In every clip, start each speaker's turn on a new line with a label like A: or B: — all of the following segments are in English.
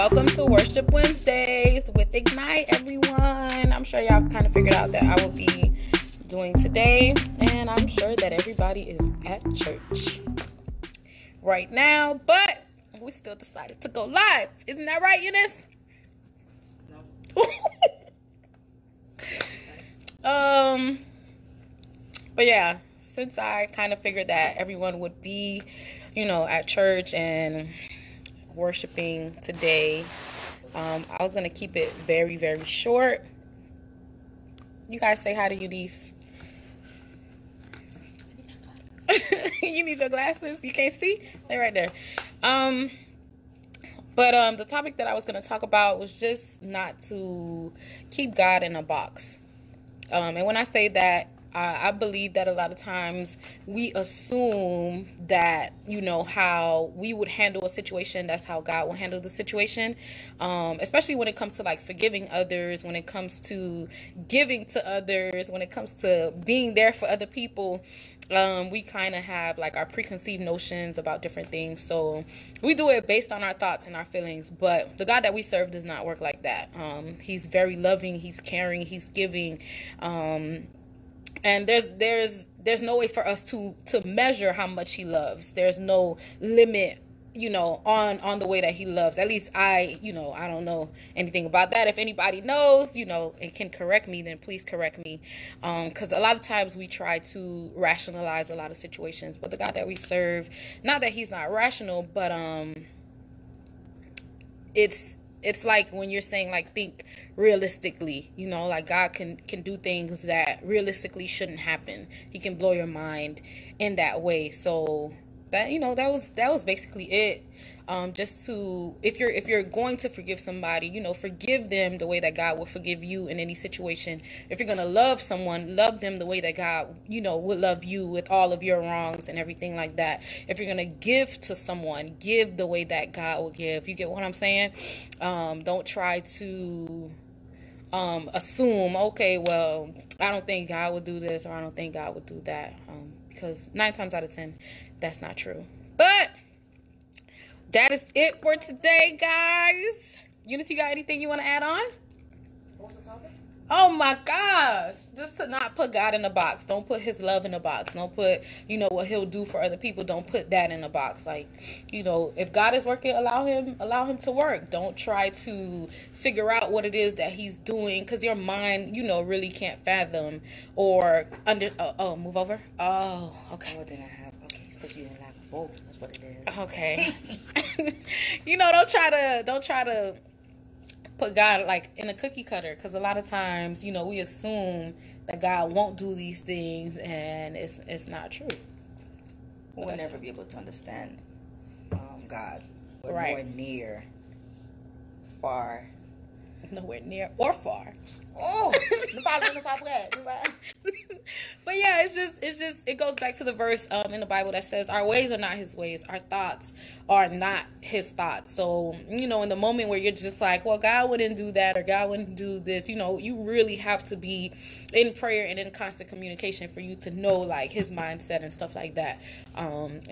A: welcome to Worship Wednesdays with Ignite, everyone. I'm sure y'all kind of figured out that I will be doing today, and I'm sure that everybody is at church right now, but we still decided to go live. Isn't that right, Eunice? No. But yeah, since I kind of figured that everyone would be, at church and worshiping today, I was going to keep it very, very short. You guys say hi to Eunice. You need your glasses. You can't see? They're right there. But the topic that I was going to talk about was just not to keep God in a box. And when I say that, I believe that a lot of times we assume that, how we would handle a situation, that's how God will handle the situation. Especially when it comes to like forgiving others, when it comes to giving to others, when it comes to being there for other people. We kind of have like our preconceived notions about different things. So we do it based on our thoughts and our feelings. But the God that we serve does not work like that. He's very loving. He's caring. He's giving. And there's no way for us to measure how much he loves. There's no limit, on the way that he loves. At least I don't know anything about that. If anybody knows, and can correct me, then please correct me. Because a lot of times we try to rationalize a lot of situations. But the God that we serve, not that he's not rational, but it's like when you're saying like think realistically, like God can do things that realistically shouldn't happen. He can blow your mind in that way. So that that was basically it. Just to if you're going to forgive somebody, forgive them the way that God will forgive you in any situation. If you're gonna love someone, love them the way that God would love you with all of your wrongs and everything like that. If you're gonna give to someone, give the way that God will give. You get what I'm saying? Don't try to assume, okay, well, I don't think God would do this, or I don't think God would do that, because 9 times out of 10 that's not true. But that is it for today, guys. Eunice, you got anything you want to add on?
B: What was the topic?
A: Oh my gosh. Just to not put God in a box. Don't put his love in a box. Don't put, what he'll do for other people. Don't put that in a box. Like, if God is working, allow him to work. Don't try to figure out what it is that he's doing, because your mind, really can't fathom or move over. Oh, okay.
B: Oh, then I have, okay, because you didn't like a bowl. That's what it is.
A: Okay. Don't try to put God like in a cookie cutter, because a lot of times, we assume that God won't do these things, and it's not true.
B: We'll never be able to understand God.
A: Right.
B: Nowhere near, far.
A: Nowhere near or far.
B: Oh,
A: but yeah, it goes back to the verse in the Bible that says our ways are not his ways, our thoughts are not his thoughts. So in the moment where you're just like, well, God wouldn't do that, or God wouldn't do this, you really have to be in prayer and in constant communication for you to know like his mindset and stuff like that. And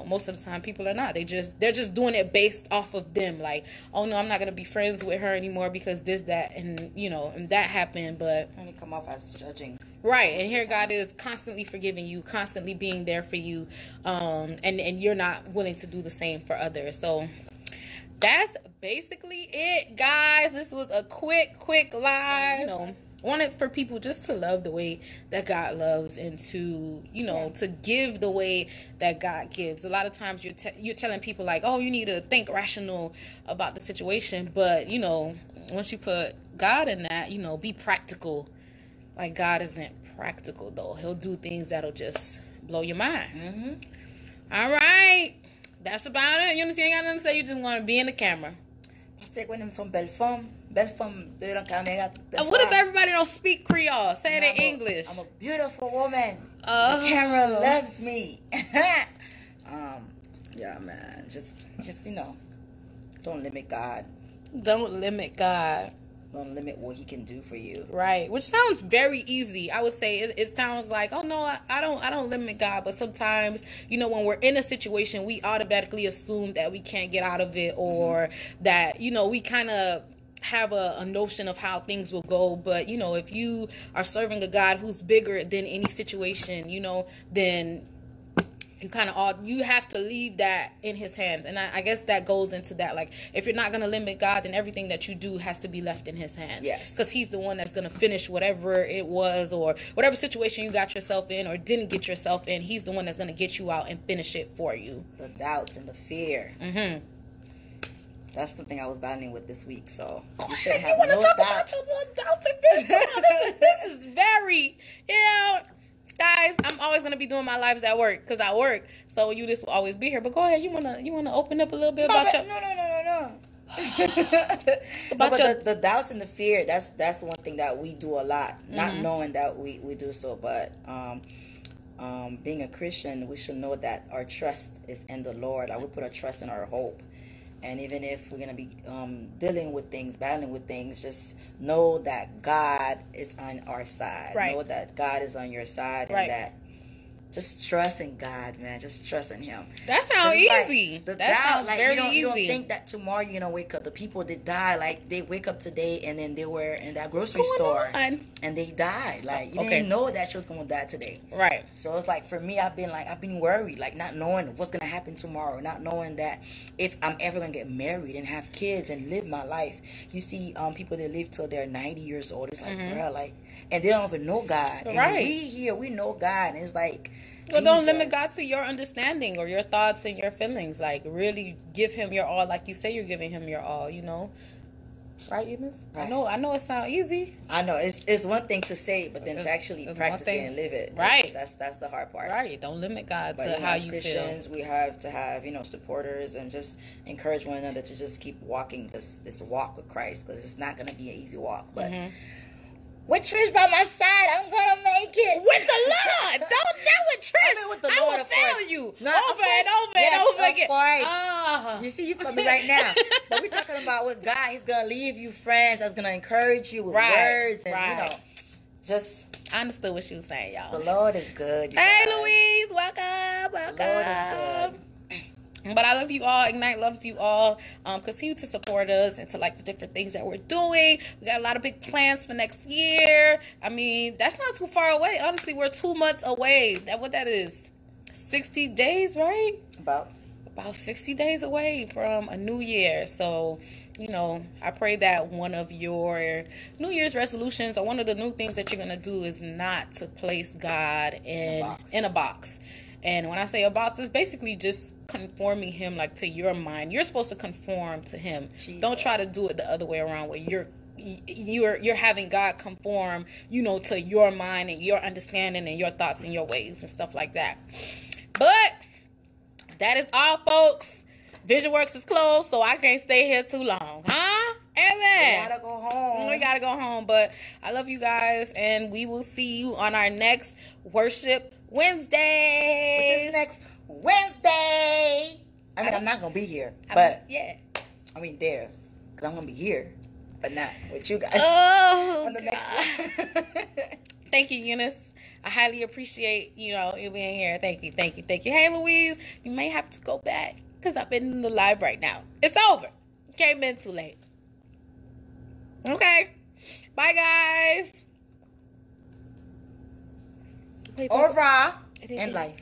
A: most of the time people are not. They're just doing it based off of them, like, oh no, I'm not gonna be friends with her anymore because this, that, and and that happened. But
B: and it come off as judging.
A: Right, and here God is constantly forgiving you, constantly being there for you, and you're not willing to do the same for others. So that's basically it, guys. This was a quick live. Wanted for people just to love the way that God loves, and to to give the way that God gives. A lot of times you're telling people like, oh, you need to think rational about the situation, but once you put God in that, be practical. Like, God isn't practical, though. He'll do things that'll just blow your mind.
B: Mm-hmm.
A: All right. That's about it. You understand? You got nothing to say. You just want to be in the camera.
B: Parce que some belle femme de la caméra.
A: What if everybody don't speak Creole? Say it in English.
B: I'm a beautiful woman. The camera loves me. Yeah, man. Just don't limit God.
A: Don't limit God.
B: gonna limit what he can do for you.
A: Right, which sounds very easy. I would say it sounds like, oh no, I don't limit God, but sometimes, you know, when we're in a situation, we automatically assume that we can't get out of it, or that, you know, we kind of have a notion of how things will go. But, you know, if you are serving a God who's bigger than any situation, you know, then you have to leave that in his hands. And I guess that goes into that, like, if you're not going to limit God, then everything that you do has to be left in his hands.
B: Yes.
A: Because he's the one that's going to finish whatever it was, or whatever situation you got yourself in or didn't get yourself in. He's the one that's going to get you out and finish it for you.
B: The doubts and the fear.
A: Mm-hmm.
B: That's something I was battling with this week. So
A: you should have no doubts. About your doubts and fears? This is very, you know... Guys, I'm always gonna be doing my lives at work because I work. So this will always be here. But go ahead, you wanna open up a little bit about your
B: no. But the doubts and the fear. That's one thing that we do a lot, not knowing that we do so. But being a Christian, we should know that our trust is in the Lord. Like, we put our trust in our hope. And even if we're going to be dealing with things, battling with things, just know that God is on our side.
A: Right.
B: Know that God is on your side.
A: Right.
B: And that just trust in God, man. Just trust in him.
A: That sounds easy.
B: That
A: sounds very easy.
B: You don't think that tomorrow you're going to wake up. The people that die, like, they wake up today and then they were in that grocery store and they died. Like, you didn't know that she was going to die today. Right. So it's like, for me, I've been worried, like, not knowing what's going to happen tomorrow, not knowing that if I'm ever going to get married and have kids and live my life. You see people that live till they're 90 years old. It's like, bro, like, and they don't even know God. And we know God, and it's like,
A: well, don't limit God to your understanding or your thoughts and your feelings. Like, really give him your all, like you say you're giving him your all, you know. Right, Eunice? Right. I know it sounds easy.
B: I know. It's one thing to say, but then to actually practice it and live it.
A: Right.
B: That's the hard part.
A: Right. Don't limit God to how you
B: Christians, we have to have, supporters and just encourage one another to just keep walking this walk with Christ, because it's not going to be an easy walk. But with Trish by my side, I'm gonna make it.
A: With the Lord, don't with Trish.
B: With the Lord,
A: I will fail you over
B: and
A: over again.
B: You see, you put me right now. But we're talking about with God. He's gonna leave you friends that's gonna encourage you with words, and just.
A: I understood what she was saying, y'all.
B: The Lord is good.
A: Hey, Louise, welcome.
B: The Lord is good.
A: But I love you all. Ignite loves you all. Continue to support us and to like the different things that we're doing. We got a lot of big plans for next year. I mean, that's not too far away. Honestly, we're 2 months away. What that is? 60 days, right? About 60 days away from a new year. So, I pray that one of your New Year's resolutions or one of the new things that you're going to do is not to place God in a box. And when I say a box, it's basically just conforming him like to your mind. You're supposed to conform to him. Jesus. Don't try to do it the other way around where you're having God conform, to your mind and your understanding and your thoughts and your ways and stuff like that. But that is all, folks. VisionWorks is closed, so I can't stay here too long. Huh? Amen.
B: We gotta go home.
A: But I love you guys, and we will see you on our next Worship Wednesday.
B: Which is next Wednesday. I'm not going to be here. But,
A: there.
B: Because I'm going to be here. But not with you guys.
A: Oh, God. Thank you, Eunice. I highly appreciate, you being here. Thank you. Hey, Louise, you may have to go back because I've been in the live right now. It's over. Came in too late. Okay. Bye, guys.
B: Au revoir in life.